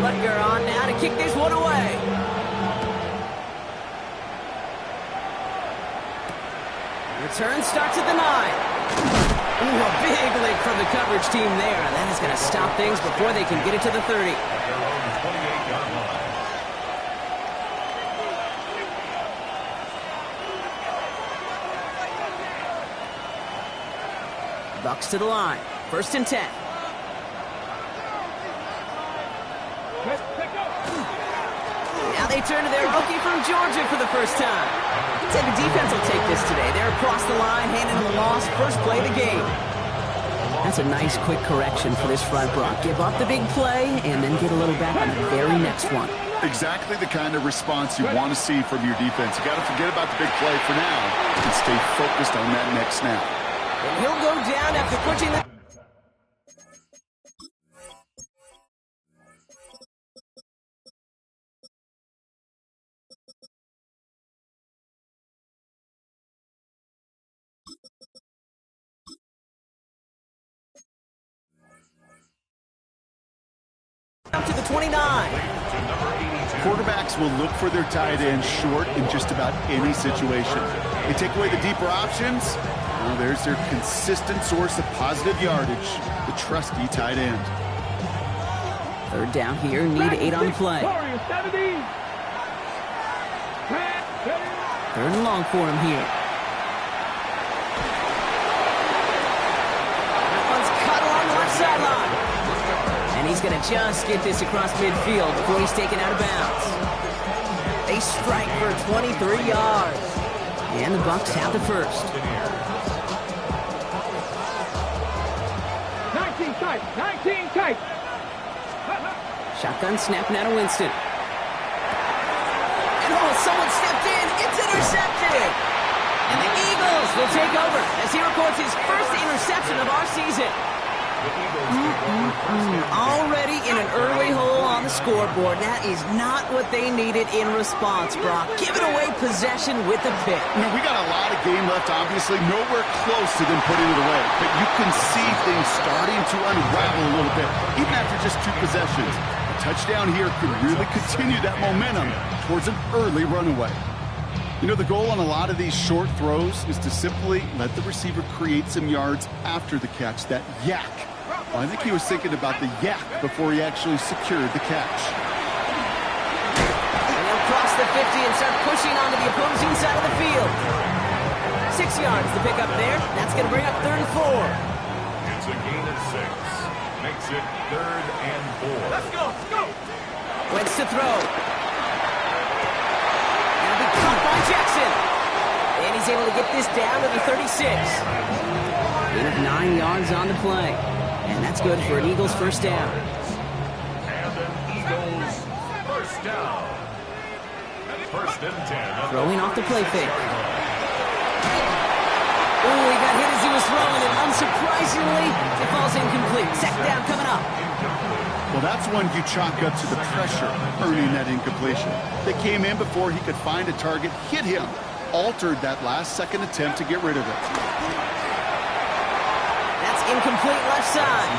Butker on now to kick this one away. Return starts at the 9. Ooh, a big lick from the coverage team there. That is going to stop things before they can get it to the 30. Bucks to the line. 1st and 10. Now they turn to their rookie from Georgia for the first time. I'd say the defense will take this today. They're across the line, handing the loss. First play of the game. That's a nice quick correction for this front row. Give up the big play and then get a little back on the very next one. Exactly the kind of response you want to see from your defense. You got to forget about the big play for now and stay focused on that next snap. And he'll go down after pushing the... Up to the 29. Quarterbacks will look for their tight end short in just about any situation. They take away the deeper options. Well, there's their consistent source of positive yardage, the trusty tight end. 3rd down here, need 8 on the play. 3rd and long for him here. That one's cut along the left sideline. And he's going to just get this across midfield before he's taken out of bounds. They strike for 23 yards. And the Bucks have the first. 19 tight. Shotgun snap now to Winston. And someone stepped in. It's intercepted. And the Eagles will take over as he records his first interception of our season. Already in an early hole on the scoreboard. That is not what they needed in response, Brock. Giving away possession with the pick. We got a lot of game left, obviously. Nowhere close to them putting it away. But you can see things starting to unravel a little bit, even after just 2 possessions. A touchdown here could really continue that momentum towards an early runaway. You know, the goal on a lot of these short throws is to simply let the receiver create some yards after the catch, that yak. Well, I think he was thinking about the yak before he actually secured the catch. And they'll cross the 50 and start pushing onto the opposing side of the field. 6 yards to pick up there. That's going to bring up 3rd and 4. It's a gain of 6. Makes it 3rd and 4. Let's go. Wentz to throw. That'll be caught by Jackson. And he's able to get this down to the 36. Gain of 9 yards on the play. And that's good for an Eagles first down. And an Eagles first down. 1st and 10. Throwing off the play fake. Oh, he got hit as he was throwing it. Unsurprisingly, it falls incomplete. Second down coming up. Well, that's one you chalk up to the pressure earning that incompletion. They came in before he could find a target, hit him, altered that last-second attempt to get rid of it. Incomplete left side.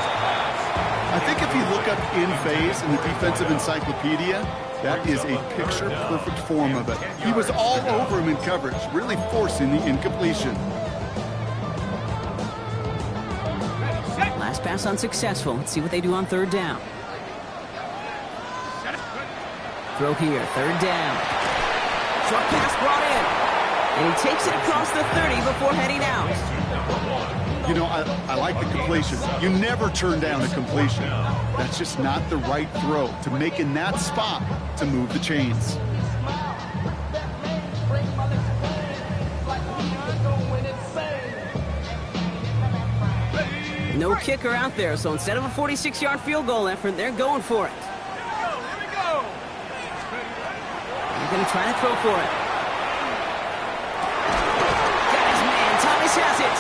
I think if you look up in phase in the defensive encyclopedia, that is a picture-perfect form of it. He was all over him in coverage, really forcing the incompletion. Last pass unsuccessful. Let's see what they do on 3rd down. Throw here, 3rd down. Short pass brought in. And he takes it across the 30 before heading out. You know, I like the completion. You never turn down a completion. That's just not the right throw to make in that spot to move the chains. No kicker out there, so instead of a 46-yard field goal effort, they're going for it. They're going to try to throw for it. Got his man. Thomas has it.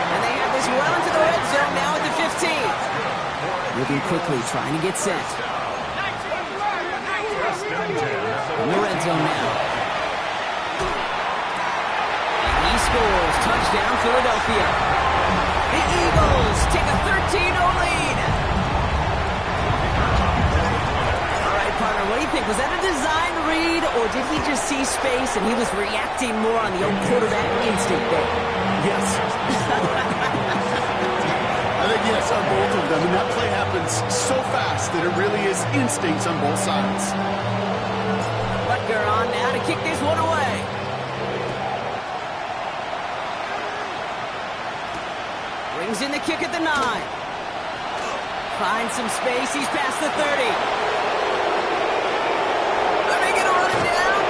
And they have this well into the red zone now at the 15. Moving quickly, trying to get set. In the red zone now. And he scores. Touchdown, Philadelphia. The Eagles take a 13-0 lead. did he just see space and he was reacting more on the old quarterback instinct there? Yes. I think yes on both of them, and that play happens so fast that it really is instincts on both sides. Butker on now to kick this one away. Brings in the kick at the 9. Finds some space. He's past the 30. Are they going to run it down?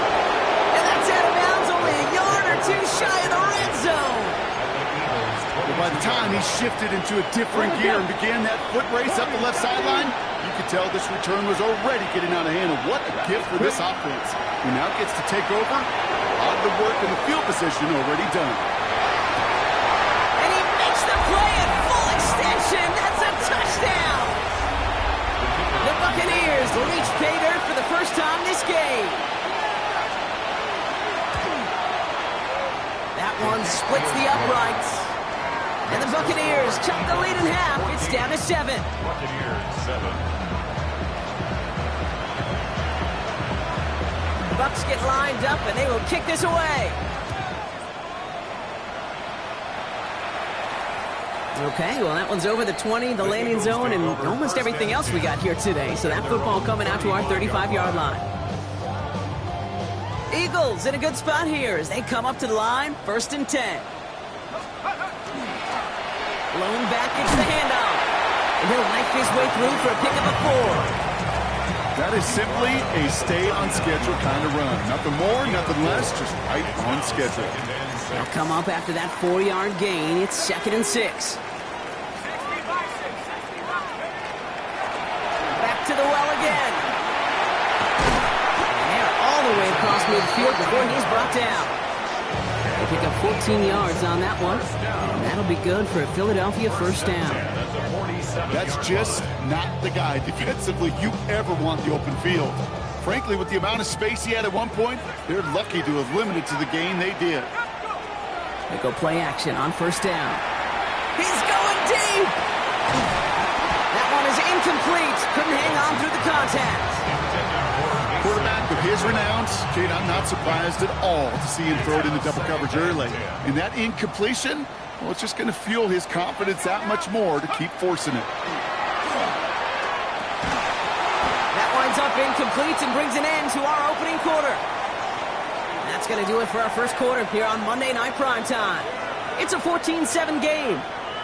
And that's out of bounds, only a yard or two shy of the red zone. Well, by the time he shifted into a different gear and began that foot race up the left sideline, you could tell this return was already getting out of hand. And what a gift for this offense, who now gets to take over. A lot of the work in the field position already done. And he makes the play at full extension. That's a touchdown. The Buccaneers reach pay dirt for the first time this game. That one splits the uprights. And the Buccaneers cut the lead in half. It's down to 7. Buccaneers 7. Bucs get lined up, and they will kick this away. Okay, well, that one's over the 20, the landing zone, and almost everything else we got here today. So that football coming out to our 35-yard line. Eagles in a good spot here as they come up to the line, 1st and 10. Blown back, gets the handoff. And he'll knife his way through for a pickup of 4. That is simply a stay-on-schedule kind of run. Nothing more, nothing less, just right on schedule. They'll come up after that 4-yard gain. It's 2nd and 6. Back to the well again. And they're all the way across midfield before he's brought down. They pick up 14 yards on that one. And that'll be good for a Philadelphia first down. That's just not the guy defensively you ever want the open field. Frankly, with the amount of space he had at one point, they're lucky to have limited to the gain they did. They go play action on 1st down. He's going deep! That one is incomplete. Couldn't hang on through the contact. Quarterback of his renown, Kate, I'm not surprised at all to see him throw it into double coverage early. And that incompletion, well, it's just going to fuel his confidence that much more to keep forcing it. That winds up incomplete and brings an end to our opening quarter. And that's going to do it for our first quarter here on Monday Night Primetime. It's a 14-7 game.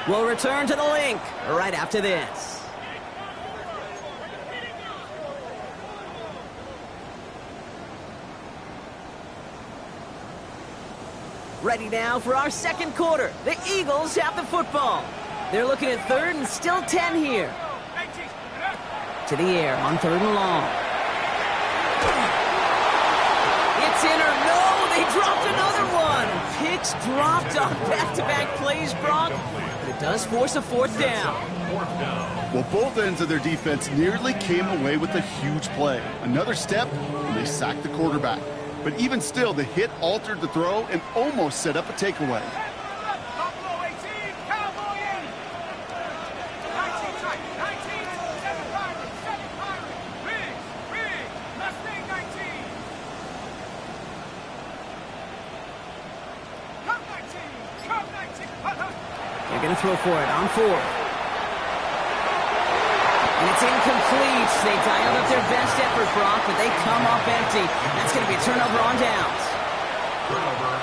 We'll return to the link right after this. Ready now for our second quarter. The Eagles have the football. They're looking at 3rd and still 10 here. To the air on 3rd and long. It's in or no, they dropped another one. Picks dropped on back-to-back plays, Brock. But it does force a 4th down. Well, both ends of their defense nearly came away with a huge play. Another step, and they sacked the quarterback. But even still, the hit altered the throw and almost set up a takeaway. They're going to throw for it on 4th. And it's incomplete. They dialed up their best effort, Brock, but they come up empty. That's going to be a turnover on downs.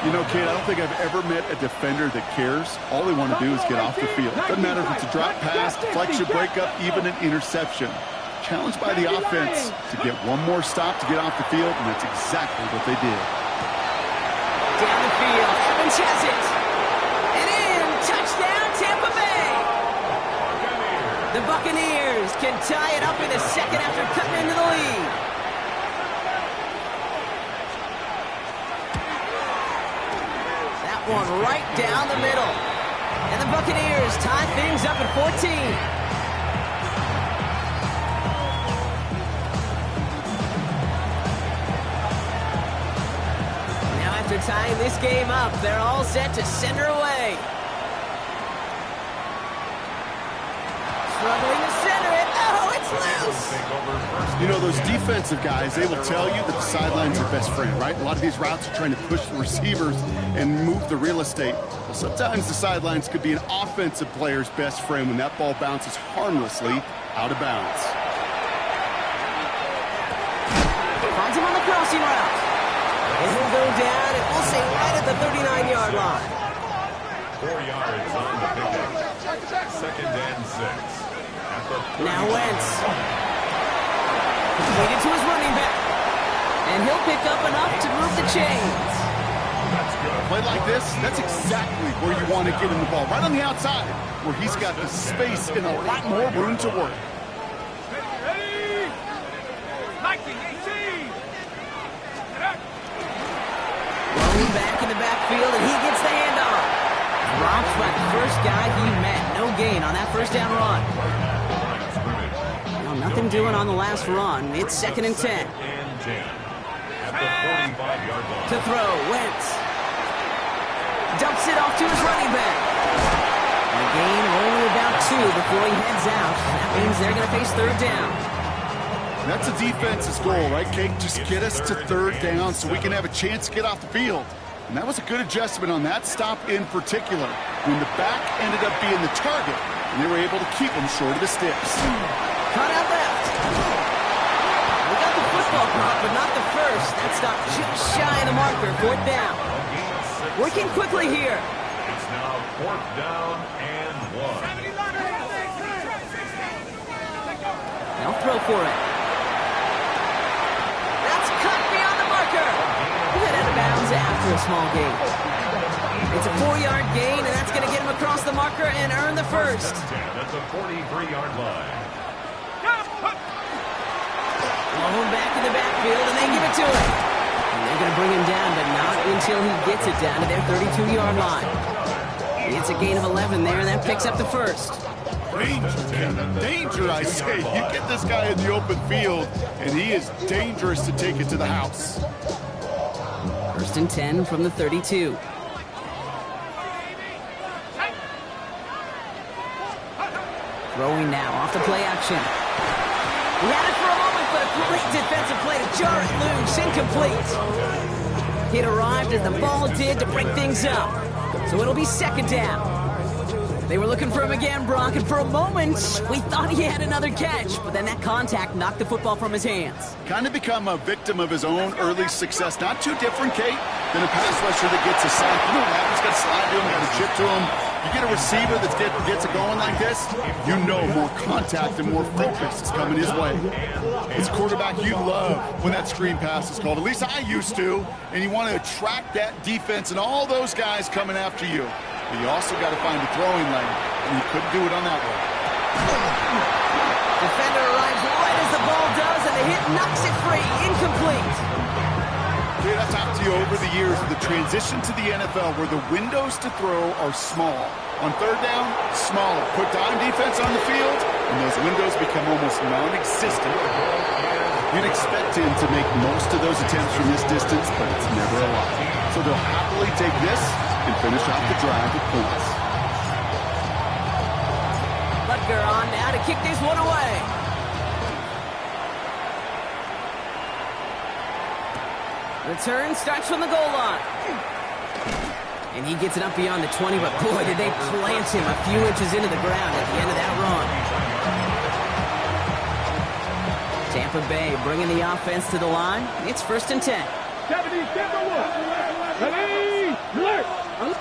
You know, Kate, I don't think I've ever met a defender that cares. All they want to do is get off the field. Doesn't matter if it's a drop pass, deflection, breakup, even an interception. Challenged by the offense to get one more stop to get off the field, and that's exactly what they did. Down the field, Evans has it. And in, touchdown, Tampa Bay. The Buccaneers can tie it up in the second after cutting into the lead. That one right down the middle. And the Buccaneers tie things up at 14. Now after tying this game up, they're all set to send her away. Struggling to center it. Oh, it's It's loose. You know, those defensive guys, they will tell you that the sideline's your best friend, right? A lot of these routes are trying to push the receivers and move the real estate. Well, sometimes the sidelines could be an offensive player's best friend when that ball bounces harmlessly out of bounds. Finds him on the crossing route. And he'll go down, and we'll say right at the 39-yard line. 4 yards on the pickup. 2nd and 6. Now Wentz. Completed to his running back. And he'll pick up enough to move the chains. A play like this, that's exactly where you want to get him the ball. Right on the outside, where he's got the space and a lot more room to work. Ready? 19-18. Rolling back in the backfield, and he gets the handoff. Drops by the first guy he met. No gain on that first down run. Well, nothing doing on the last run. It's 2nd and 10. At the 45-yard line. To throw, Wentz. Dumps it off to his running back. A gain of only about 2 before he heads out. That means they're going to face 3rd down. That's a defense's goal, right, Kate? Just get us to 3rd down so we can have a chance to get off the field. And that was a good adjustment on that stop in particular, when the back ended up being the target, and they were able to keep him short of the sticks. Cut out left. We got the football caught, but not the first. That stop just shy of the marker. 4th down. Working quickly here. It's now 4th down and 1. They'll throw for it. That's cut beyond the marker. Hit out of bounds after a small gain. It's a 4-yard gain, and that's going to get him across the marker and earn the first. That's a 43-yard line. Blown back in the backfield, and they give it to him. And they're going to bring him down, but not until he gets it down to their 32-yard line. It's a gain of 11 there, and that picks up the first. Danger, I say. You get this guy in the open field, and he is dangerous to take it to the house. 1st and 10 from the 32. Throwing now off the play action. He had it for a moment, but a great defensive play to jar it loose. Incomplete. It arrived as the ball did to break things up. So it'll be 2nd down. They were looking for him again, Brock, and for a moment, we thought he had another catch, but then that contact knocked the football from his hands. Kind of become a victim of his own early success. Not too different, Kate, than a pass rusher that gets a sack. You know what happens? Got to slide to him, got to chip to him. You get a receiver that gets it going like this, you know more contact and more focus is coming his way. It's a quarterback you love when that screen pass is called. At least I used to. And you want to attract that defense and all those guys coming after you. But you also got to find a throwing lane, and you couldn't do it on that one. Defender arrives right as the ball does, and the hit knocks it free. Incomplete. Dude, I've talked to you over the years of the transition to the NFL where the windows to throw are small. On 3rd down, smaller. Put dime defense on the field, and those windows become almost non-existent. You'd expect him to make most of those attempts from this distance, but it's never a lot. So they'll happily take this and finish off the drive with points. Butker on now to kick this one away. Return starts from the goal line. And he gets it up beyond the 20, but boy, did they plant him a few inches into the ground at the end of that run. Tampa Bay bringing the offense to the line. It's 1st and 10. 70, Tampa 1. Ready, alert.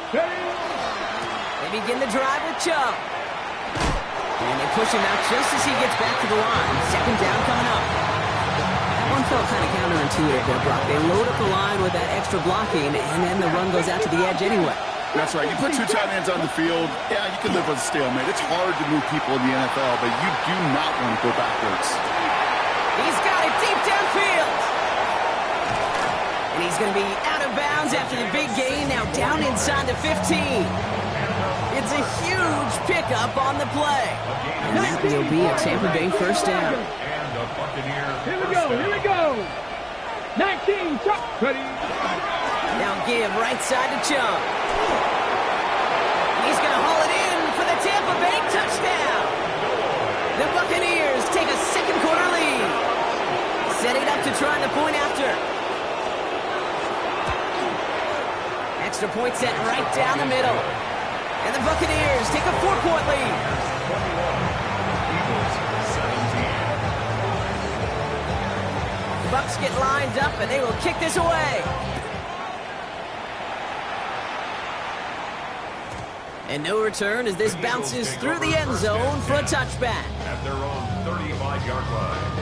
They begin the drive with Chubb. And they push him out just as he gets back to the line. 2nd down coming up. That one felt kind of counterintuitive there, Brock. They load up the line with that extra blocking, and then the run goes out to the edge anyway. That's right. You put 2 tight ends on the field, yeah, you can live with a stalemate. It's hard to move people in the NFL, but you do not want to go backwards. He's got it deep downfield. And he's going to be out of bounds after the big gain, now down inside the 15. It's a huge pickup on the play. And that will be a Tampa Bay 1st down. Here we go. 19, Chuck. Ready. Now give right side to Chubb. He's going to haul it in for the Tampa Bay touchdown. The Buccaneers take a 6 Extra point sent right down the middle. And the Buccaneers take a 4-point lead. Eagles 17. The Bucs get lined up, and they will kick this away. And no return as this bounces through the end zone for a touchback. At their own 35-yard line.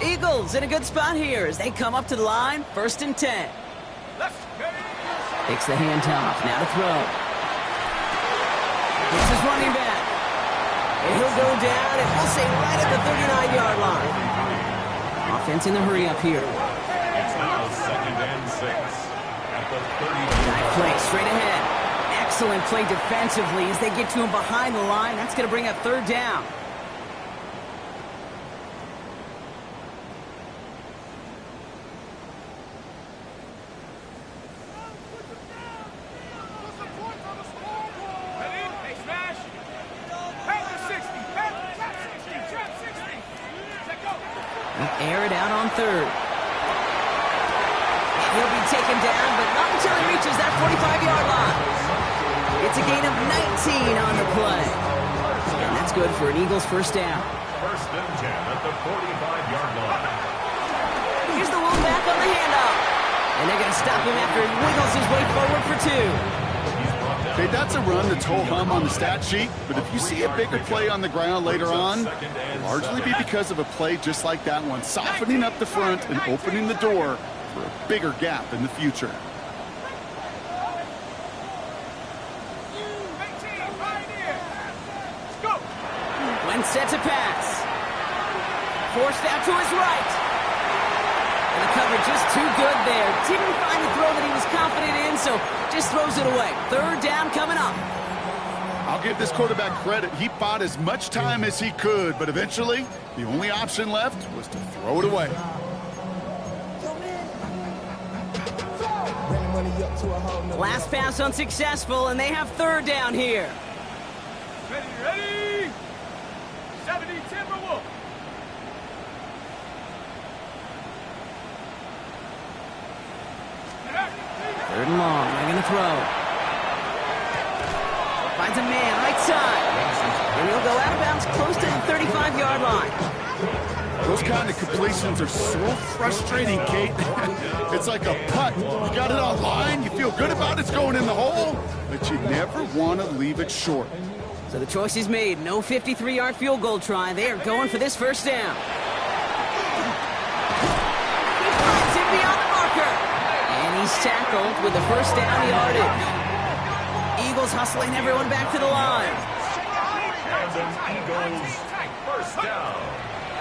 Eagles in a good spot here as they come up to the line, 1st and 10. Takes the handoff, now to throw. Here's his running back. And he'll go down, and we'll say right at the 39-yard line. Offense in the hurry up here. It's now 2nd and 6 at the 30. Nice play, straight ahead. Excellent play defensively as they get to him behind the line. That's going to bring up 3rd down. Air it out on 3rd. He'll be taken down, but not until he reaches that 45-yard line. It's a gain of 19 on the play. And that's good for an Eagles 1st down. 1st and 10 at the 45-yard line. Here's the one back on the handoff. And they're going to stop him after he wiggles his way forward for 2. Okay, that's a run that's ho-hum on the stat sheet, but if you see a bigger play on the ground later on, it'll largely be because of a play just like that one, softening up the front and opening the door for a bigger gap in the future. Wentz set to pass. Forced out to his right. And the coverage just too good there. Didn't find the throw that he was confident in, so just throws it away. 3rd down coming up. I'll give this quarterback credit. He bought as much time as he could, but eventually, the only option left was to throw it away. Last pass unsuccessful, and they have 3rd down here. Ready? 70 Timberwolves. 3rd and long. They're going to throw. Finds a man right side. And he'll go out of bounds close to the 35-yard line. Those kind of completions are so frustrating, Kate. It's like a putt. You got it on line, you feel good about it's going in the hole, but you never want to leave it short. So the choice is made. No 53-yard field goal try. They are going for this 1st down. He finds him beyond the marker. And he's tackled with the 1st down yardage. Eagles hustling everyone back to the line. And an Eagles 1st down.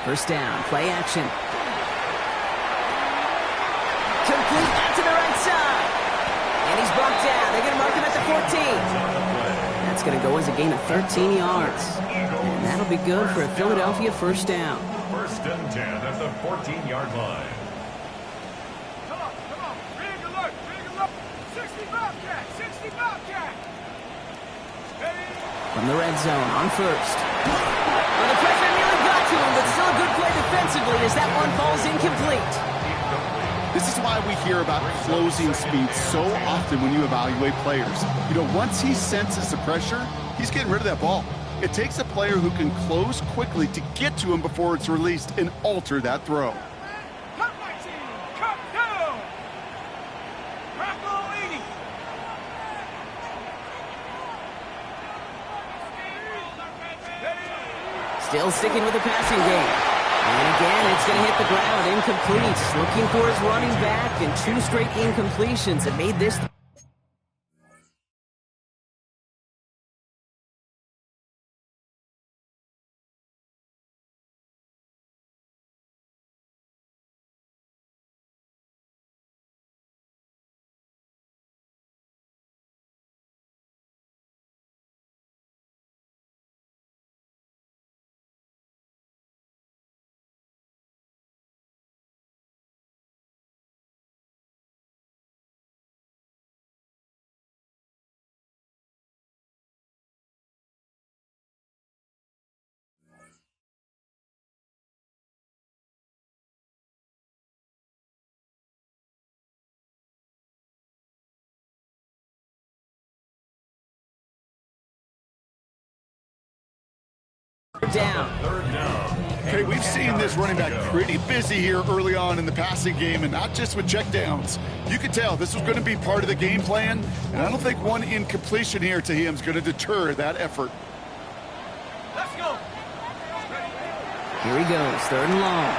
1st down, play action. Complete out to the right side. And he's brought down. They're going to mark him at the 14. That's going to go as a gain of 13 yards. And that'll be good for a Philadelphia 1st down. 1st and 10 at the 14-yard line. Come on. Big alert. 60 Bobcat. From the red zone on 1st. Well, the pressure nearly got to him, but still a good play defensively as that one falls incomplete. This is why we hear about closing speed so often when you evaluate players. You know, once he senses the pressure, he's getting rid of that ball. It takes a player who can close quickly to get to him before it's released and alter that throw. Cut my team. Cut down. Crackle 80. Still sticking with the passing game. And again, it's going to hit the ground, incomplete. Looking for his running back, and 2 straight incompletions have made this third down. Third down. Okay, we've seen this running back pretty busy here early on in the passing game, and not just with check downs. You could tell this was going to be part of the game plan, and I don't think one incompletion here to him is going to deter that effort. Let's go. Here he goes, third and long.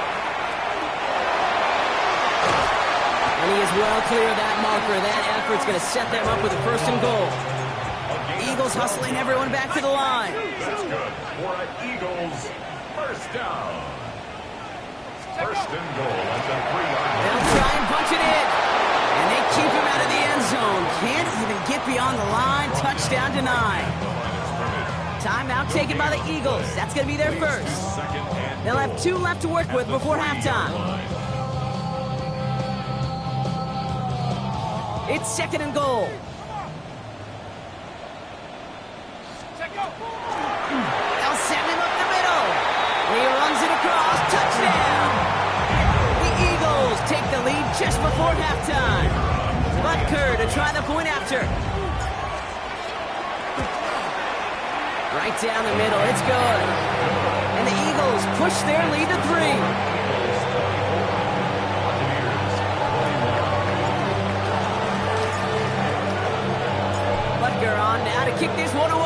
And he is well clear of that marker. That effort's going to set them up with a first and goal. Eagles hustling everyone back to the line. That's good for an Eagles first down. First and goal at the 3-yard line. They'll try and punch it in. And they keep him out of the end zone. Can't even get beyond the line. Touchdown denied. Timeout taken by the Eagles. That's going to be their first. They'll have 2 left to work with before halftime. It's second and goal. They'll send him up the middle. He runs it across. Touchdown. The Eagles take the lead just before halftime. Butker to try the point after. Right down the middle. It's good. And the Eagles push their lead to 3. Butker on now to kick this one away.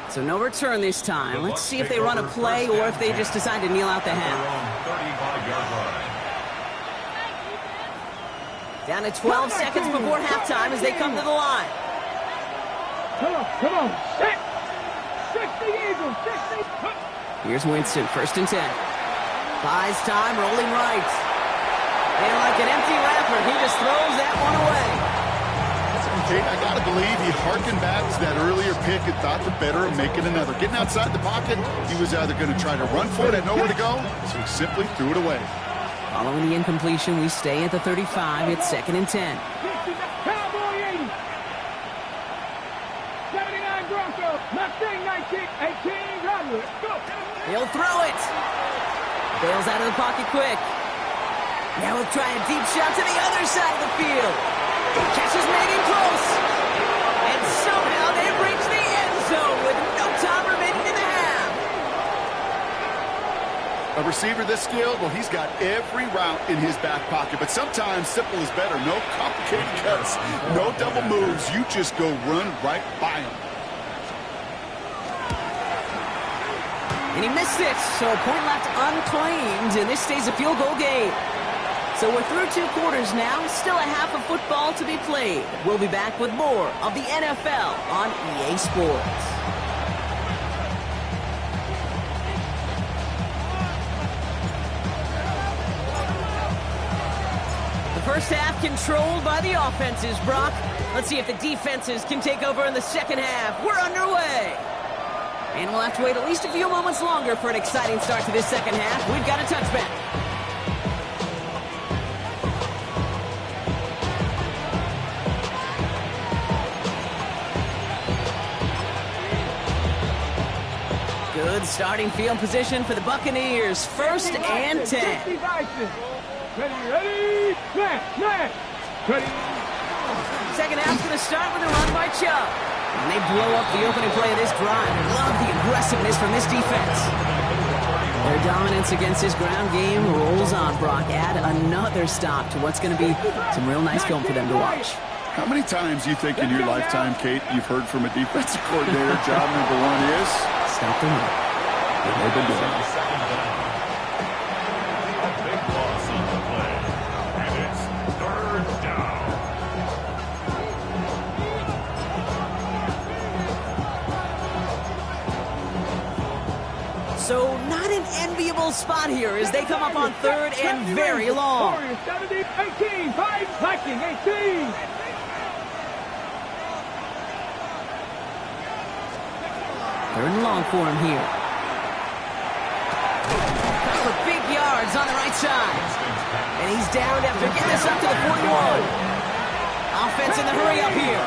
So no return this time. Let's see if they run a play or if they just decide to kneel out the half. 35-yard line. Down to 12 seconds before halftime as they come to the line. Come on. 60 Eagles, 60. Here's Winston, first and 10. Buys time, rolling right. And like an empty wrapper, he just throws that one away. Kate, I got to believe he harkened back to that earlier pick and thought the better of making another. Getting outside the pocket, he was either going to try to run for it and nowhere to go, so he simply threw it away. Following the incompletion, we stay at the 35. It's second and 10. Cowboy 80. 79 Broncos. Mustang 19. 18 Rodwood. Go. He'll throw it. Bails out of the pocket quick. Now we'll try a deep shot to the other side of the field. Catch is made in close. And somehow they've reached the end zone with no time remaining in the half. A receiver this skilled, well, he's got every route in his back pocket. But sometimes simple is better. No complicated cuts, no double moves. You just go run right by him. And he missed it, so a point left unclaimed, and this stays a field goal game. So we're through 2 quarters now, still a half of football to be played. We'll be back with more of the NFL on EA Sports. The first half controlled by the offenses, Brock. Let's see if the defenses can take over in the second half. We're underway. And we'll have to wait at least a few moments longer for an exciting start to this second half. We've got a touchback. Good starting field position for the Buccaneers. First and 10. 60 Bison. Ready, smash. Ready. Second half's going to start with a run by Chubb. And they blow up the opening play of this drive. Love the aggressiveness from this defense. Their dominance against this ground game rolls on, Brock. Add another stop to what's going to be some real nice film for them to watch. How many times do you think in your lifetime, Kate, you've heard from a defensive coordinator, job number 1 is? Stop the run. They've been doing it. A big loss on the play. And it's third down. So not an enviable spot here as they come up on third and very long. Warriors 70, 18, 5, Viking 18. Third and long for him here. For big yards on the right side. And he's down after getting this up to the 41. Offense in the hurry up here.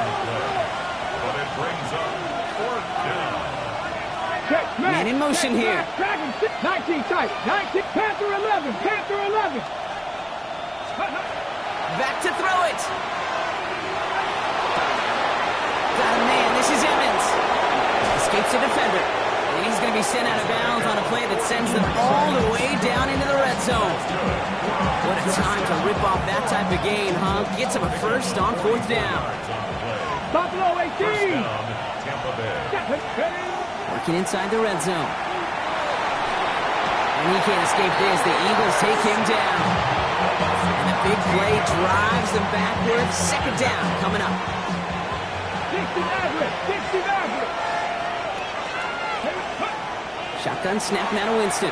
But it brings up fourth down. Man in motion here. Dragon 19 tight. 19. Panther 11. Panther 11. Back to throw it. Got a man escapes a defender. And he's going to be sent out of bounds on a play that sends them all the way down into the red zone. What a time to rip off that type of gain, huh? Gets him a first on 4th down. Buffalo 18. Working inside the red zone. And he can't escape this. The Eagles take him down. And the big play drives them backwards. 2nd down coming up. 60 average. Shotgun snap now to Winston.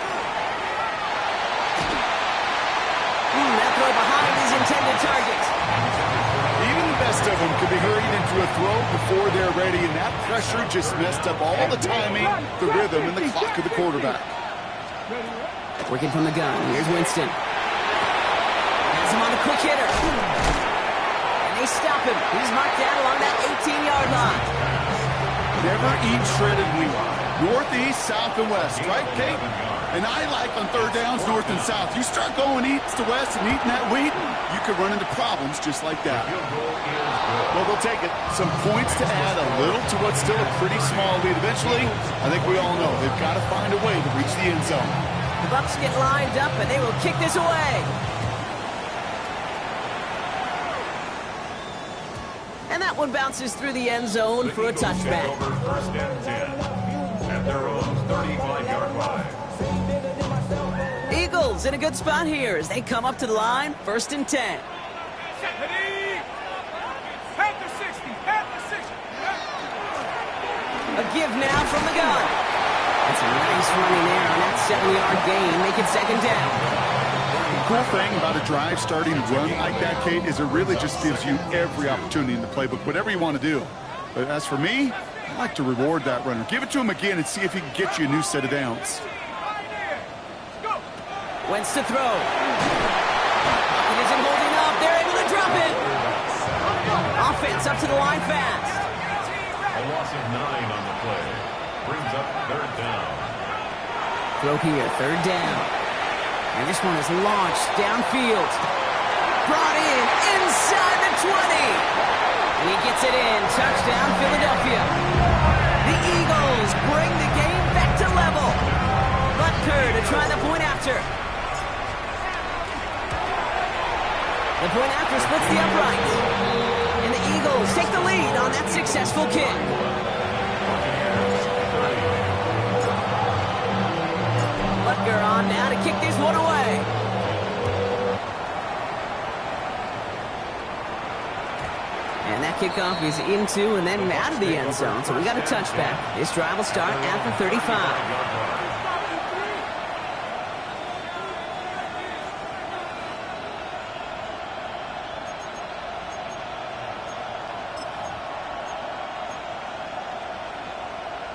That throw behind his intended target. Even the best of them could be hurried into a throw before they're ready, and that pressure just messed up all the timing, the rhythm, and the clock of the quarterback. Working from the gun. Here's Winston. Has him on the quick hitter. And they stop him. He's marked down along that 18-yard line. Never eat shredded wheat. Northeast, south, and west, right, Kate? And I like on 3rd downs, north and south. You start going east to west and eating that wheat, you could run into problems just like that. Well, they'll take it. Some points to add a little to what's still a pretty small lead. Eventually, I think we all know they've got to find a way to reach the end zone. The Bucs get lined up, and they will kick this away. And that one bounces through the end zone for a touchback. Over 1st and 10 at their own 35-yard line. Eagles in a good spot here as they come up to the line. 1st and 10. A give now from the gun. That's a nice running there on that 7-yard gain. Make it 2nd down. The cool thing about a drive starting to run like that, Kate, is it really just gives you every opportunity in the playbook, whatever you want to do. But as for me, I like to reward that runner. Give it to him again and see if he can get you a new set of downs. Wentz to throw. It isn't holding up. They're able to drop it. Offense up to the line fast. A loss of 9 on the play. Brings up 3rd down. Throw here, 3rd down. And this one is launched downfield. Brought in inside the 20. And he gets it in. Touchdown, Philadelphia. The Eagles bring the game back to level. Butker to try the point after. The point after splits the uprights. And the Eagles take the lead on that successful kick. Butker on now to kick this one away. And that kickoff is into and then out of the end zone. So we got a touchback. This drive will start at the 35.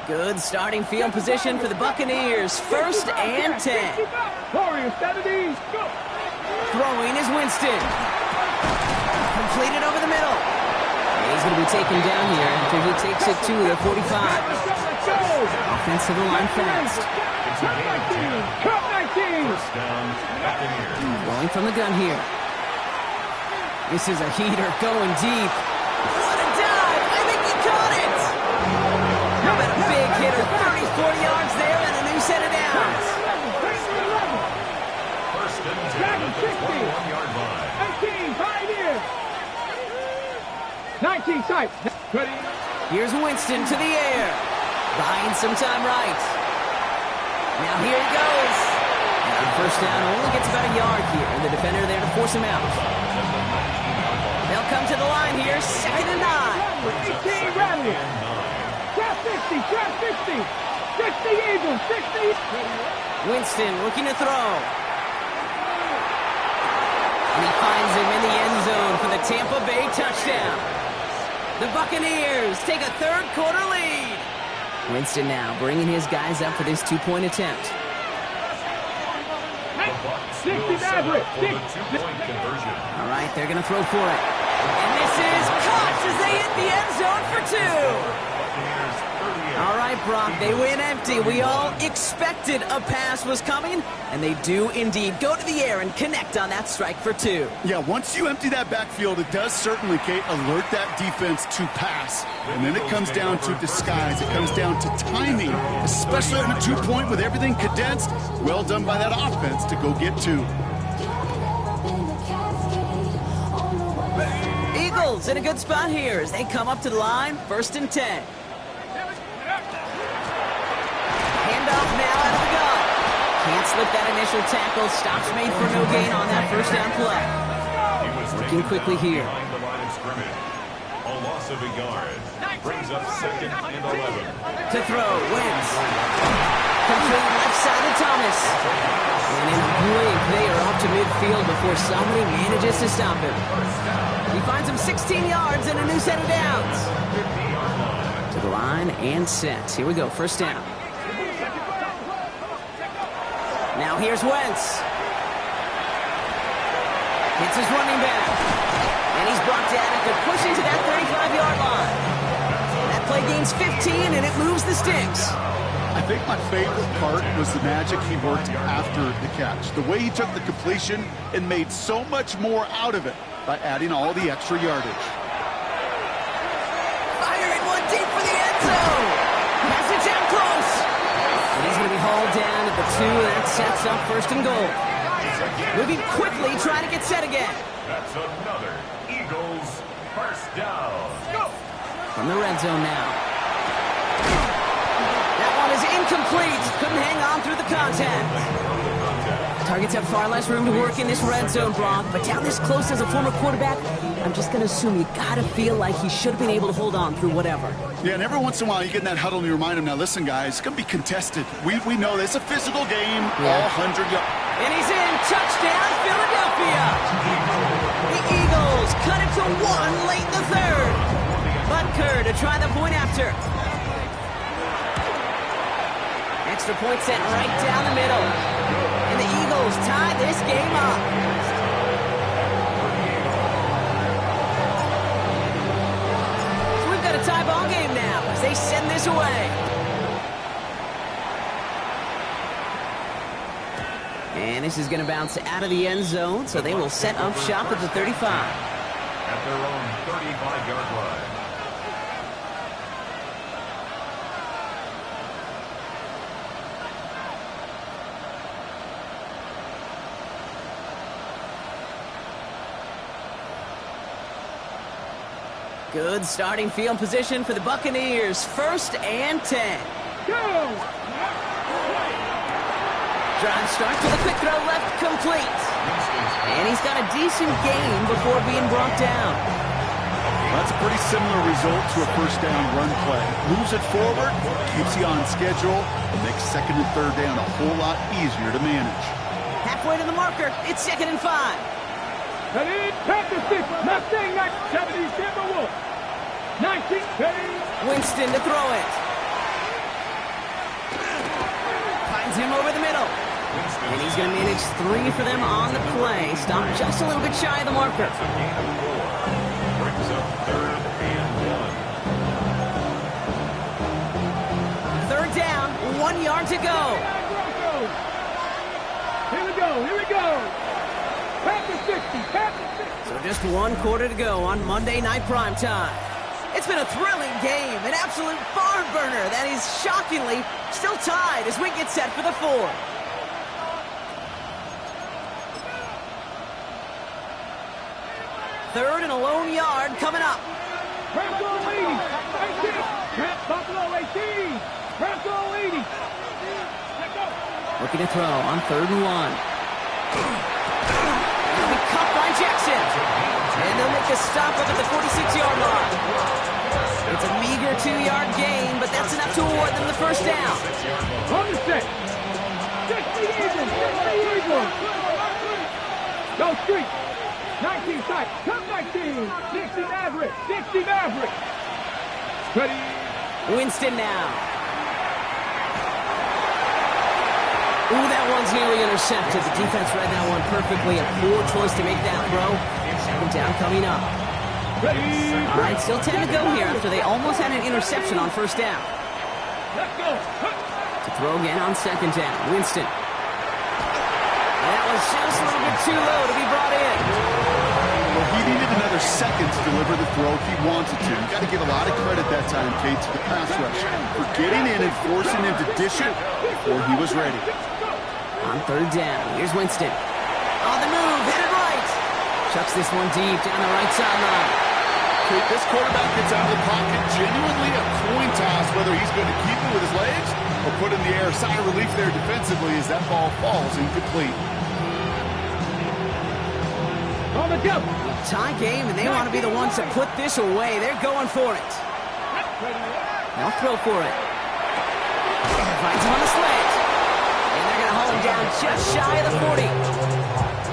Good starting field position for the Buccaneers. 1st and 10. Warriors, 70s, go! Throwing is Winston. Completed over the middle. And he's going to be taken down here after he takes it to the 45. Offense to the line fast. Cut 19! First down, Buccaneers. Throwing from the gun here. This is a heater going deep. What a dive! I think he caught it! How about a big hitter, 34 yards there and a new set of downs. First and 10 at the 21-yard line. 18, pioneer! 19, sight. Here's Winston to the air. Buying some time right. Now here he goes. And first down only gets about a yard here. And the defender there to force him out. They'll come to the line here. 2nd and 9. 18, Bradley. Trap 50, trap 50. 60 Eagles, 60. Winston looking to throw. And he finds him in the end zone for the Tampa Bay touchdown. The Buccaneers take a 3rd quarter lead. Winston now bringing his guys up for this 2-point attempt. 60 Maverick. For the 2-point conversion. All right, they're going to throw for it. And this is caught as they hit the end zone for 2. All right, Brock, they win empty. We all expected a pass was coming, and they do indeed go to the air and connect on that strike for 2. Yeah, once you empty that backfield, it does certainly, Kate, alert that defense to pass. And then it comes down to disguise. It comes down to timing, especially on a 2-point with everything condensed. Well done by that offense to go get 2. Eagles in a good spot here as they come up to the line, 1st and 10. Handoff now out of the gun. Can't slip that initial tackle. Stops made for no gain on that 1st down play. Working quickly here. Behind the line of scrimmage. A loss of a yard. Brings up 2nd and 11. To throw, Wentz. Complete left side to Thomas. And in a blink, they are off to midfield before somebody manages to stop him. He finds him 16 yards and a new set of downs. To the line and set. Here we go, 1st down. Now here's Wentz. Hits his running back. And he's brought down after pushing to that 35-yard line. That play gains 15, and it moves the sticks. I think my favorite part was the magic he worked after the catch. The way he took the completion and made so much more out of it by adding all the extra yardage. Firing one deep for the end zone. Has it down close. And he's going to be hauled down at the 2, and that sets up 1st and goal. Moving quickly, trying to get set again. That's another Eagles 1st down. Go! From the red zone now. That one is incomplete. Couldn't hang on through the contact. Targets have far less room to work in this red zone, Brock, but down this close as a former quarterback, I'm just going to assume you got to feel like he should have been able to hold on through whatever. Yeah, and every once in a while you get in that huddle and you remind him, now listen, guys, it's going to be contested. We know this. It's a physical game, all 100 yards. And he's in. Touchdown, Philadelphia. The Eagles cut it to 1 late in the 3rd. Butker to try the point after. Extra point set right down the middle. And the Eagles tie this game up. So we've got a tie ball game now as they send this away. And this is going to bounce out of the end zone, so they will set up shop at the 35. At their own 35-yard line. Good starting field position for the Buccaneers. 1st and 10. Go! Drive start to the quick throw left, complete. And he's got a decent gain before being brought down. That's a pretty similar result to a 1st down run play. Moves it forward, keeps you on schedule, and makes 2nd and 3rd down a whole lot easier to manage. Halfway to the marker, it's 2nd and 5. That is Packers 6, Mustang 70, Timberwolves. 19, Winston to throw it. Finds him over the middle. And he's going to manage 3 for them on the play. Stopped just a little bit shy of the marker. Brings up 3rd and 1. 3rd down, 1 yard to go. Here we go. Packers 60, Packers 60. So just 1 quarter to go on Monday Night Primetime. It's been a thrilling game, an absolute barn burner that is shockingly still tied as we get set for the 4th. Third and a lone yard coming up. Bronco 80, 18, Buffalo 18, Bronco 80. Let go. Looking to throw on 3rd and 1. He'll be cut by Jackson. And they'll make a stop up at the 46-yard line. It's a meager 2-yard gain, but that's enough to award them the 1st down. On the set. 60 Eagles. Go Street. 19 sight. Come 19. 60 Maverick. 60 Maverick. Ready. Winston now. Ooh, that one's nearly intercepted. The defense read that one perfectly. A poor choice to make that throw. 2nd down coming up. Ready. All right, still 10 to go here after they almost had an interception on first down. Let's go. To throw again on second down. Winston. That was just a little bit too low to be brought in. Well, he needed another second to deliver the throw he wanted to. You got to give a lot of credit that time, Kate, to the pass rush for getting in and forcing him to dish it before he was ready. On third down, here's Winston. On the move, headed right. Chucks this one deep down the right sideline. Kate, this quarterback gets out of the pocket, genuinely a coin toss whether he's going to keep it with his legs or put in the air. Sigh of relief there defensively as that ball falls incomplete. On the jump. Tie game, and they want to be the ones to put this away. They're going for it. They'll throw for it. Finds him on the slant. And they're going to haul him down just shy of the 40.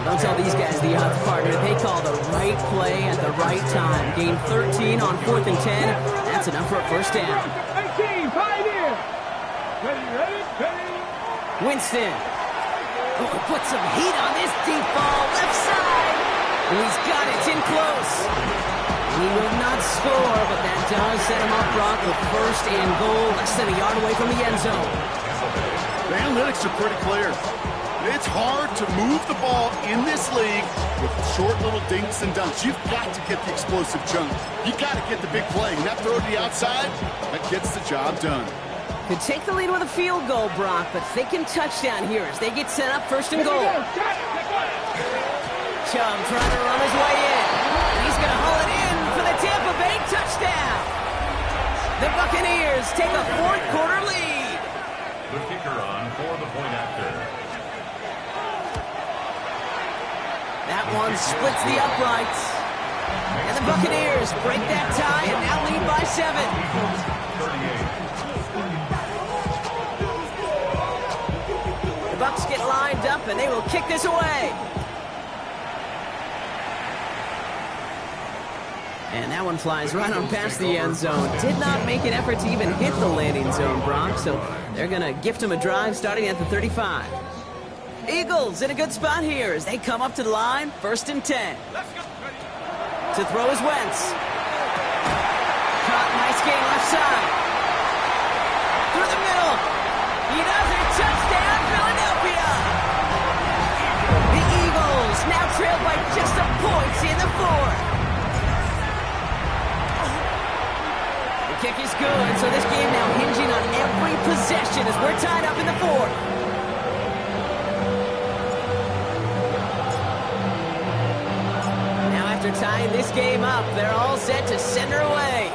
Don't tell these guys the odds partner. They call the right play at the right time. Gain 13 on 4th and 10. That's enough for a first down. 19, Pioneer. Ready. Winston. Oh, put some heat on this deep ball. Left side. And he's got it. It's in close. He will not score, but that does set him up, Brock, with first and goal, less than a yard away from the end zone. The analytics are pretty clear. It's hard to move the ball in this league with short little dinks and dunks. You've got to get the explosive chunk. You've got to get the big play. And that throw to the outside, that gets the job done. Could take the lead with a field goal, Brock, but thinking touchdown here as they get set up first and goal. Chubb trying to run his way in. He's going to haul it in for the Tampa Bay touchdown. The Buccaneers take a fourth quarter lead. The kicker on for the point after. That one splits the uprights. And the Buccaneers break that tie and now lead by 7. 38. The Bucs get lined up and they will kick this away. And that one flies right on past the end zone. Did not make an effort to even hit the landing zone, Brock. So they're going to gift him a drive starting at the 35. Eagles in a good spot here as they come up to the line, 1st and 10. To throw is Wentz. Caught, nice game left side. Through the middle. He does it. Touchdown, Philadelphia. The Eagles now trail by just a point in the 4th. The kick is good, so this game now hinging on every possession as we're tied up in the 4th. After tying this game up, they're all set to send her away.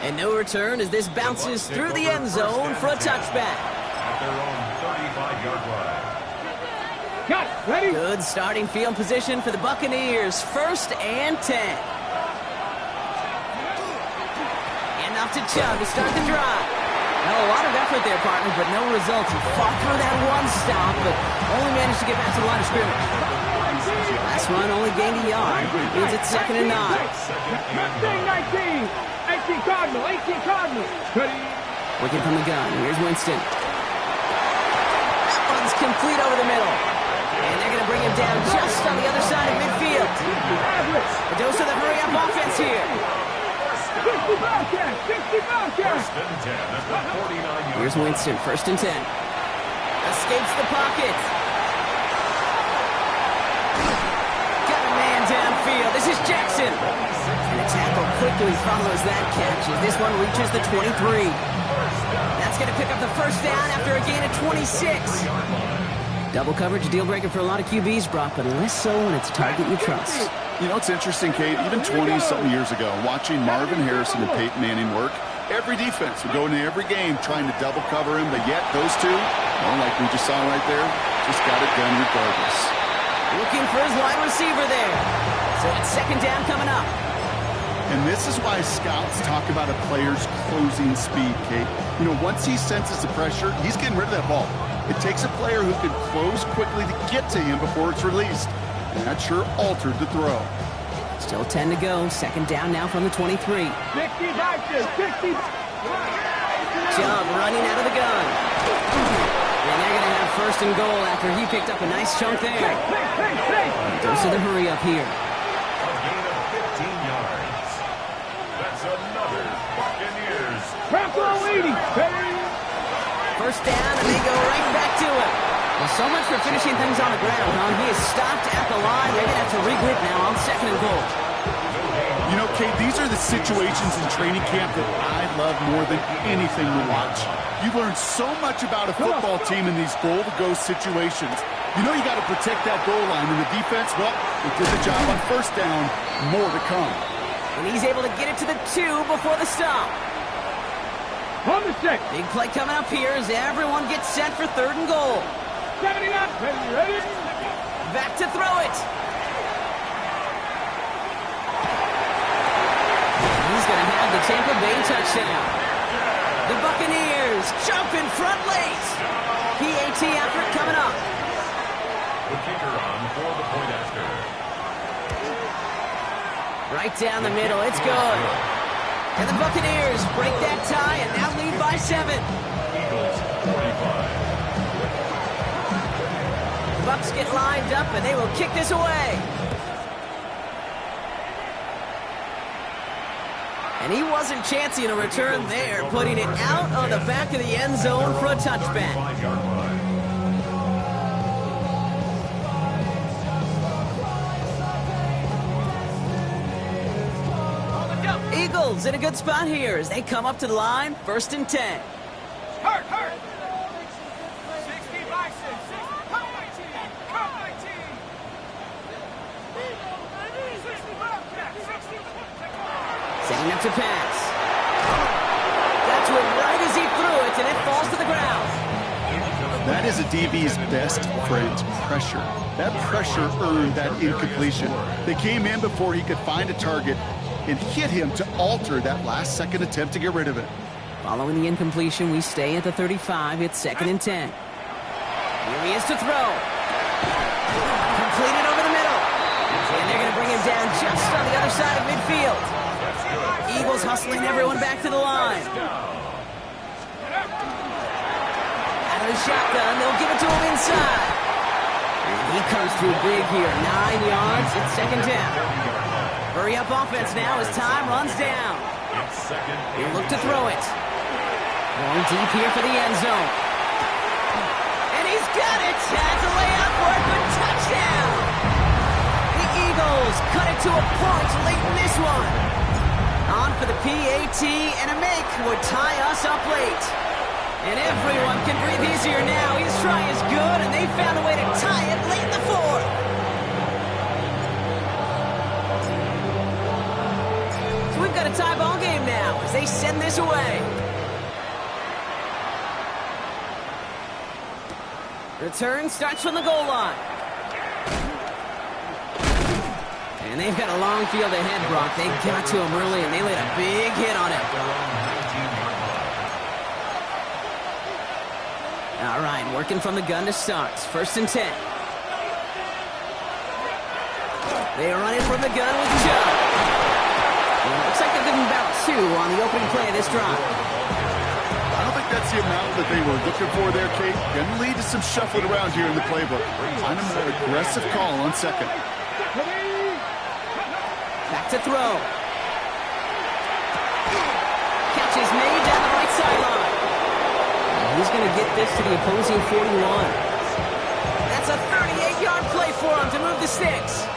And no return as this bounces through the end zone for a touchback. At their own 35-yard line. Cut. Ready. Good starting field position for the Buccaneers. 1st and 10. Enough to Chubb to start the drive. Well, a lot of effort there, partner, but no results. He fought through that one stop, but only managed to get back to the line of scrimmage. Last run only gained a yard. Means it's 2nd and 9. 19. 18 Cardinal. Ready. Working from the gun. Here's Winston. That one's complete over the middle. And they're going to bring him down just on the other side of midfield. A dose of the hurry-up offense here. 60 Bobcats. First and 10 at the 49-yard. Here's Winston, 1st and 10. Escapes the pocket. Got a man downfield. This is Jackson. And the tackle quickly follows that catch as this one reaches the 23. That's going to pick up the first down after a gain of 26. Double coverage, a deal breaker for a lot of QBs, Brock, but less so when it's a target you trust. You know, it's interesting, Kate, even 20-something years ago, watching Marvin Harrison and Peyton Manning work, every defense would go into every game trying to double cover him, but yet those two, well, like we just saw right there, just got it done regardless. Looking for his wide receiver there. So it's 2nd down coming up. And this is why scouts talk about a player's closing speed, Kate. You know, once he senses the pressure, he's getting rid of that ball. It takes a player who can close quickly to get to him before it's released. And that sure altered the throw. Still 10 to go. 2nd down now from the 23. 60 back there. 60. Chubb running out of the gun. And they're going to have first and goal after he picked up a nice chunk there. Dose of the hurry up here. A gain of 15 yards. That's another Buccaneers. Bronco 80. First down, and they go right back to it. Well, so much for finishing things on the ground, huh? He is stopped at the line. They're going to have to regroup now on second and goal. You know, Kate, these are the situations in training camp that I love more than anything to watch. You learn so much about a football team in these goal-to-go situations. You know you got to protect that goal line, and the defense, well, they did the job on first down. More to come. And he's able to get it to the 2 before the stop. On the 6. Big play coming up here as everyone gets set for third and goal. 79. Ready? Back to throw it. He's going to have the Tampa Bay touchdown. The Buccaneers jumping front late. PAT effort coming up. The kicker on for the point after. Right down the middle. It's good. And the Buccaneers break that tie and now lead by 7. Eagles 45. The Bucs get lined up and they will kick this away. And he wasn't chancing a return there, putting it out on the back of the end zone for a touchback. 5-yard line. Eagles in a good spot here as they come up to the line, first and 10. Hurt. 60 by 6. Come 19. Come 19. 60. Setting up to pass. That's what right as he threw it, and it falls to the ground. That is a DB's best friend, pressure. That pressure earned that incompletion. They came in before he could find a target and hit him to alter that last-second attempt to get rid of it. Following the incompletion, we stay at the 35. It's second and 10. Here he is to throw. Completed over the middle. And they're going to bring him down just on the other side of midfield. Eagles hustling everyone back to the line. Out of the shotgun, they'll give it to him inside. And he comes through big here. 9 yards. It's second down. Hurry up offense now as time runs down. He'll look to throw it. Going deep here for the end zone. And he's got it. Has a layup for a good touchdown. The Eagles cut it to a point late in this one. On for the PAT, and a make would tie us up late. And everyone can breathe easier now. His try is good, and they found a way to tie it late in the fourth. So we've got a tie ball game now as they send this away. Return starts from the goal line. And they've got a long field ahead, Brock. They got to him early, and they laid a big hit on it. All right, working from the gun to start. First and 10. They are running from the gun with Joe. And it looks like they're giving about 2 on the opening play of this drive. I don't think that's the amount that they were looking for there, Kate. Going to lead to some shuffling around here in the playbook. Find a more aggressive call on second. Back to throw. Catch is made down the right sideline. He's going to get this to the opposing 41. That's a 38-yard play for him to move the sticks.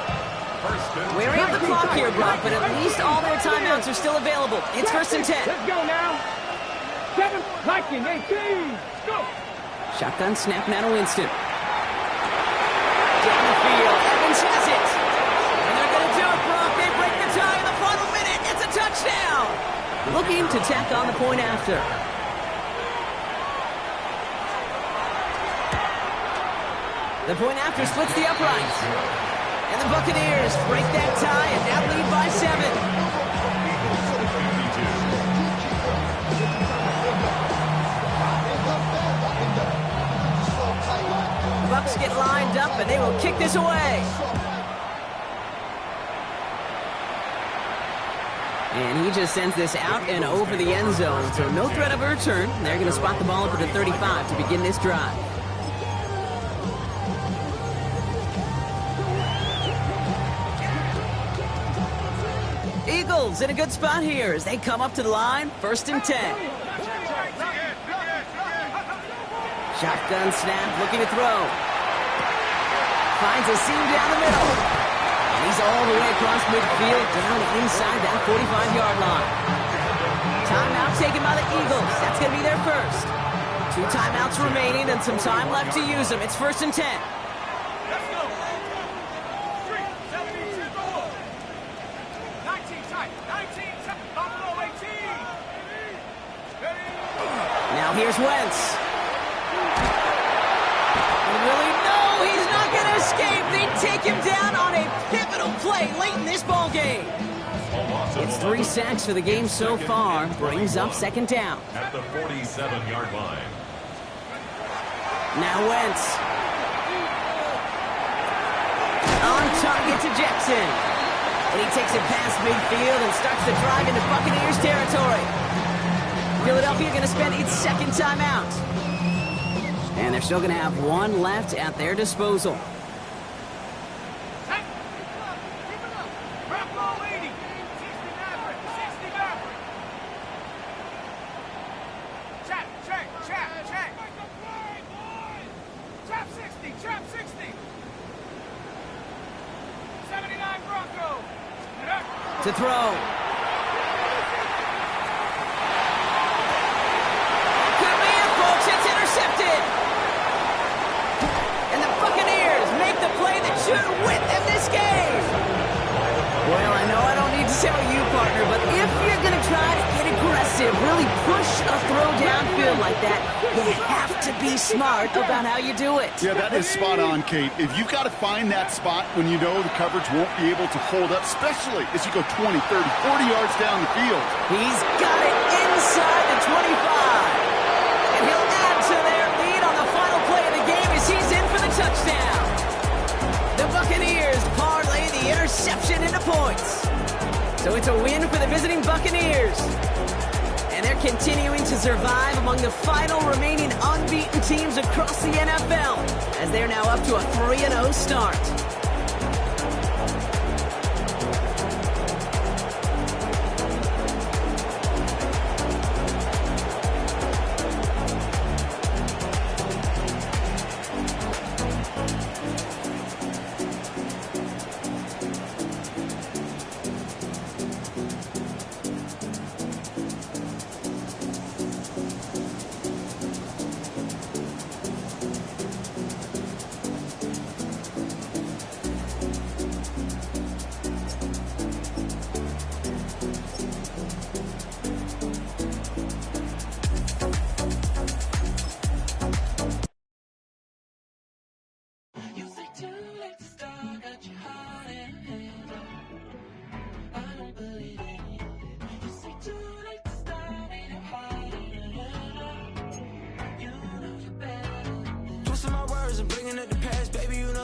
Weary of the clock here, Brock, but at least all their timeouts are still available. It's first and 10. Let's go now. 7, 19, 18. Go. Shotgun snap now to Winston. Down the field. Evans has it. And they're going to do it, Brock. They break the tie in the final minute. It's a touchdown. Looking to tack on the point after. The point after splits the uprights. And the Buccaneers break that tie and now lead by 7. Bucs get lined up and they will kick this away. And he just sends this out and over the end zone. So no threat of a return. They're going to spot the ball up at the 35 to begin this drive. Eagles in a good spot here as they come up to the line, 1st and 10. Shotgun snap, looking to throw. Finds a seam down the middle. And he's all the way across midfield, down inside that 45-yard line. Timeout taken by the Eagles. That's going to be their first. 2 timeouts remaining and some time left to use them. It's 1st and 10. Let's go. 3, 17, goal. 19 tight. 19 tight. Buffalo 18. Now here's Wentz. Really? No, he's not going to escape. They take him down on a pivotal play late in this ball game. It's 3 sacks for the game so far. Brings up 2nd down. At the 47-yard line. Now Wentz. On target to Jackson. And he takes it past midfield and starts the drive into Buccaneers territory. Philadelphia going to spend its 2nd timeout. And they're still going to have 1 left at their disposal. Trap 60. 79 Broncos. To throw. Could be it, folks. It's intercepted. And the Buccaneers make the play that should win them this game. Well, I know I don't need to tell you, partner, but if you're going to try to get aggressive, really push a throw downfield like that, you have to be smart about how you do it. Yeah, that is spot on, Kate. If you've got to find that spot when you know the coverage won't be able to hold up, especially as you go 20, 30, 40 yards down the field. He's got it inside the 25. And he'll add to their lead on the final play of the game as he's in for the touchdown. The Buccaneers parlay the interception into points. So it's a win for the visiting Buccaneers. And they're continuing to survive among the final remaining unbeaten teams across the NFL as they're now up to a 3-0 start.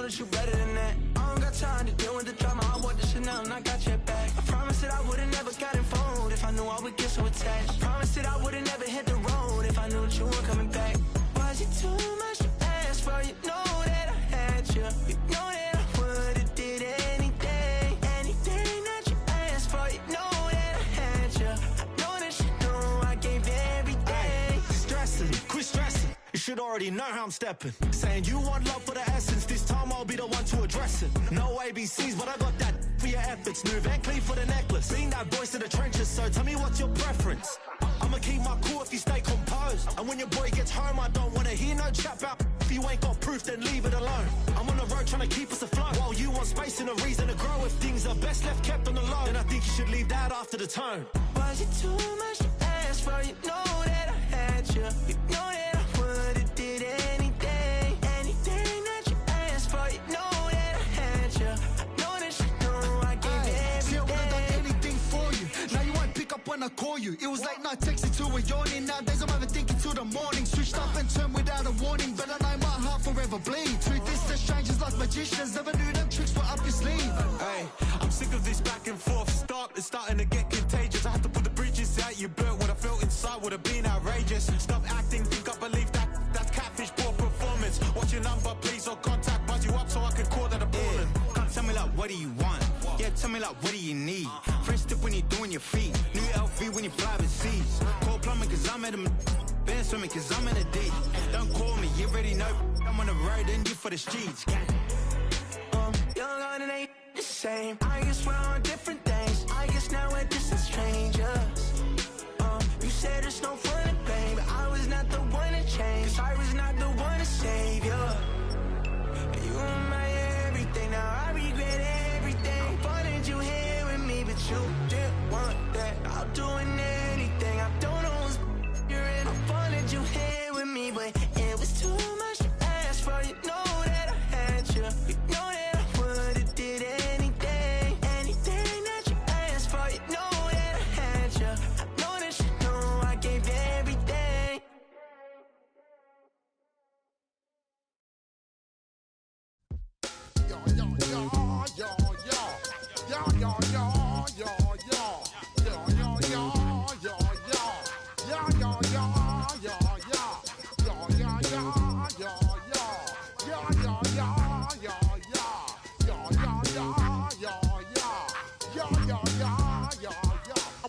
You better than that. I don't got time to deal with the drama. I bought the Chanel and I got your back. I promised that I would've never gotten phone if I knew I would get so attached. I promised that I would've never hit the road if I knew that you were coming back. Was it too much to ask for? You know that I had you. You know that I would've did anything, anything that you asked for. You know that I had you. I know that you know I gave everything. Stressing, quit stressing. You should already know how I'm stepping. Saying you want love for the essence. This time I'll be the one to address it. No ABCs, but I got that for your efforts. New Van Cleef for the necklace. Being that voice in the trenches, so tell me what's your preference. I'ma keep my cool if you stay composed. And when your boy gets home, I don't wanna hear no chat about. If you ain't got proof, then leave it alone. I'm on the road trying to keep us afloat. While you want space and a reason to grow. If things are best left kept on the low, then I think you should leave that after the tone. Was it too much to ask for? You know that I had you. You know that I would've did anything, anything that you asked for. You know that I had you. I know that you know I gave everything. See, I would've done anything for you. Now you won't pick up when I call you. It was late night texting till we're yawning. Nowadays I'm overthinking till the morning. Switched up and turned without a warning, but I know my heart forever bleeds. Truth is, they're strangers like magicians. Never knew them tricks were up your sleeve. Hey, I'm sick of this back and forth. It's starting to get contagious. I had to put the bridges out you built. What I felt inside would have been outrageous. Stop acting, think I believe that. That's catfish, poor performance. What's your number, please, or contact. Buzz you up so I can call that a ballin'. Can't tell me like, what do you want? Yeah, Tell me like, what do you need? Fresh tip when you doing your feet. New LV when you fly overseas. Cold plumbing cause I'm at a been swimming cause I'm in a deep. Don't call me, you already know. I'm on the road and you for the streets. Young on and ain't the same. I guess we're on different things. I guess now we're distant strangers. You said there's no fun in pain, but I was not the one to change. Cause I was not the one to save you. You were my everything, now I regret everything. I wanted you here with me, but you didn't want that. I'll do anything, I don't know who's you're in. I wanted you here with me, but it was too much to ask for. You know that I had you. You know that I would've did anything, anything that you asked for. You know that I had you. I know that you know I gave everything.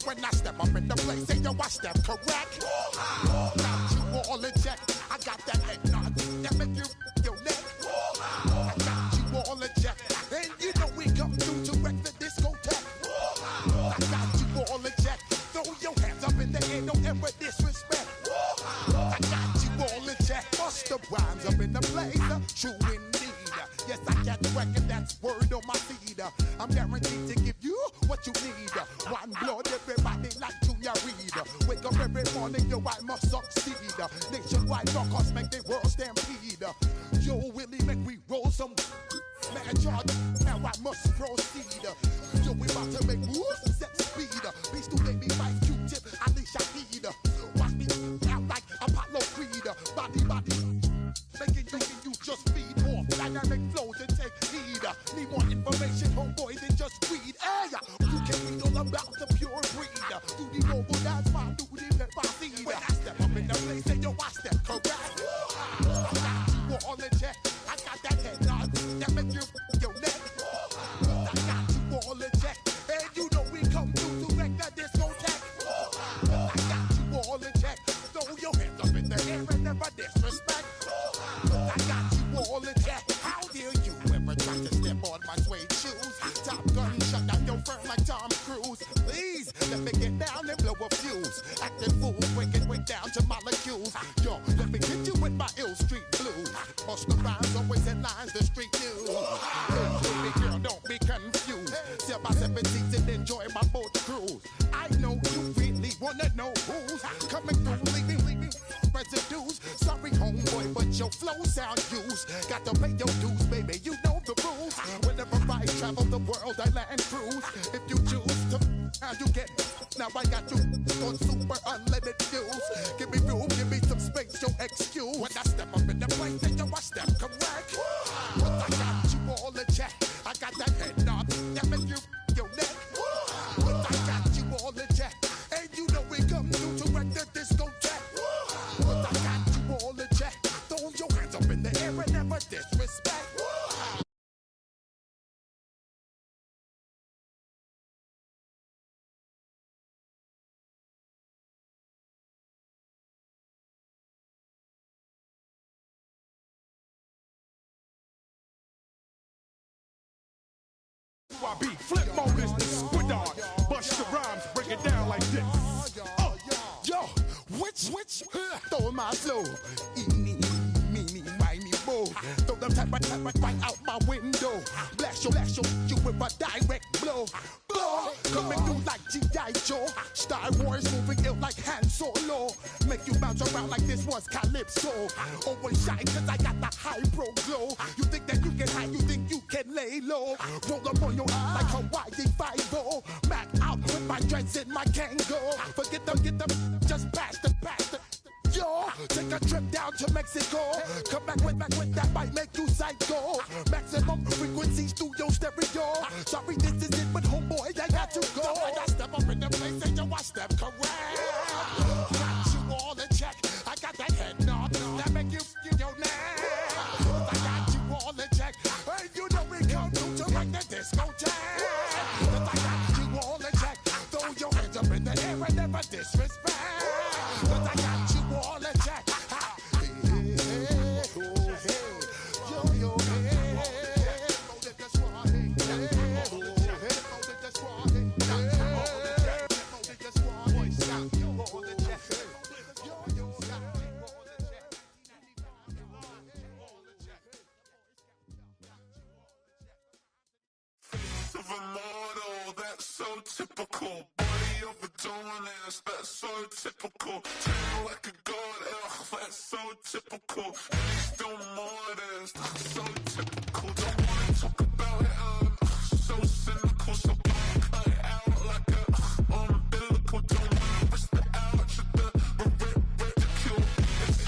When I step up in the place, say yo, I step correct. Got you all in check. I got that head nod that make you your neck. I got you all in check, and you know we come through to wreck the discotheque. I got you all in check. Throw your hands up in the air, don't ever disrespect. I got you all in check. Bust the rhymes up in the place, true indeed. Yes, I got the record, that's word on my feed. I'm guaranteed to give you what you need. One blood, everybody like Junior Reed. Wake up every morning, yo, I must succeed. Nationwide knockouts make the world stampede. Yo, Willie, make we roll some man charge. Now I must proceed. Yo, we about to make moves, set speed. Beats to make me fight Q-tip, Ali Shaheed. Watch me out like Apollo Creed. Body, making you just feed off dynamic flows and take heed. Need more information, homeboy, than just read. Hey, you can read all about the pure breed. Do the noble dance, my do the pepper seed. When I step up in the place, say yo, I step correct. I got you all in check. I got that head nod that make you your neck. I got you all in check, and you know we come through to wreck the discotheque. I got you all in check. Throw your hands up in the air and never disrespect. I got you all in check. How dare you ever try to step on my suede shoes? Top Gun shut down your firm like Tom Cruise. Please let me get down and blow a fuse. Acting fool, breaking way down to molecules. Yo, let me hit you with my ill street blues. Bust the rhymes, always in lines, the street news. Hey, baby girl, don't be confused. Sell my 17s and enjoy my boat cruise. I know you really wanna know who's coming through, leaving residues. Sorry, homeboy, but your flow sound used. Got to pay your dues, baby, you know the rules. Whenever I travel the world, I land cruise. If you choose to, how you get. Now I got you on super unlimited views. Give me room, give me some space, your excuse. When I step up in the place, then yo, I step correct. But I got you all in check. I got that head nod that make you your neck. But I got you all in check, and you know we come through to wreck the discotheque. But I got you all in check. Throw your hands up in the air and never disrespect. I beat flip mode is the squid on. Bust the rhymes, break it down like this. Yo, which stole my flow? Eeny, meeny, miny, mo. Throw them type right out my window. Blast you with a direct blow. Coming through like G.I. Joe. Star Wars moving ill like Han Solo. Make you bounce around like this was Calypso. Always shine cause I got the high pro glow. You think that you can hide, you think you can lay low. Roll up on your eye like Hawaii 5-0. Mac out with my dreads in my Kango. Forget them, get them, just pass the. Yo, take a trip down to Mexico. Come back with that might make you psycho. Maximum frequency studio stereo. Sorry, this is it, but homeboy, I got to go. When I step up in the place, and yo, I step correct. Got you all in check. I got that head nod that make you your neck. I got you all in check. And you know we come through to wreck the discotheque. typical. Body of a dominance, that's so typical. Train like a god, that's so typical. And he's still modest, that's so typical. Don't wanna talk about it,